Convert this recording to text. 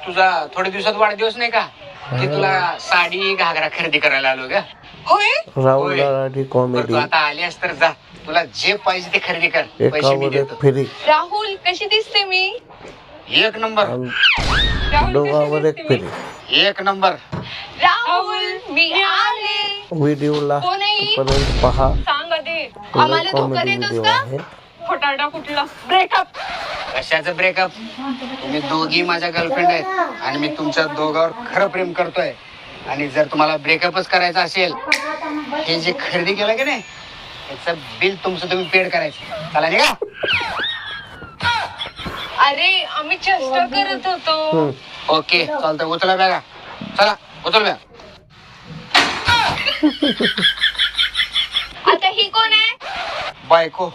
तुझा थोड्या दिवसात वाढदिवस नाही का, की तुला साडी घागरा खरेदी करायला आलो का? होय राहुल बरं, तू कॉमेडी आता आलीस तर जा, तुला जे पाहिजे ते खरेदी कर, पैसे मी एकावर एक देतो. फ्री राहुल कशी दिसते मी? एक नंबर, राहुल दोघांवर कशी एक दिसते फ्री मी? एक नंबर. राहुल मी आले. व्हिडिओला कोणी? पर्यंत पहा. सांग आधी आम्हाला धोका कॉमेडी देतोस व्हिडिओ का? आहे. फटाडा कुठला ब्रेकअप? कशाचं ब्रेकअप? तुम्ही दोघी माझ्या गर्लफ्रेंड आहेत आणि मी तुमच्या दोघांवर खरं प्रेम करतोय. आणि जर तुम्हाला ब्रेकअपच करायचं असेल, हे जे खरेदी केलं की नाही त्याचं बिल तुमचं तुम्ही पेड करायचं. चला निघा. अरे आम्ही चेष्टा करत होतो. ओके चालतंय, उचला बॅगा. चला उचल बॅग. आता ही कोण आहे? बायको.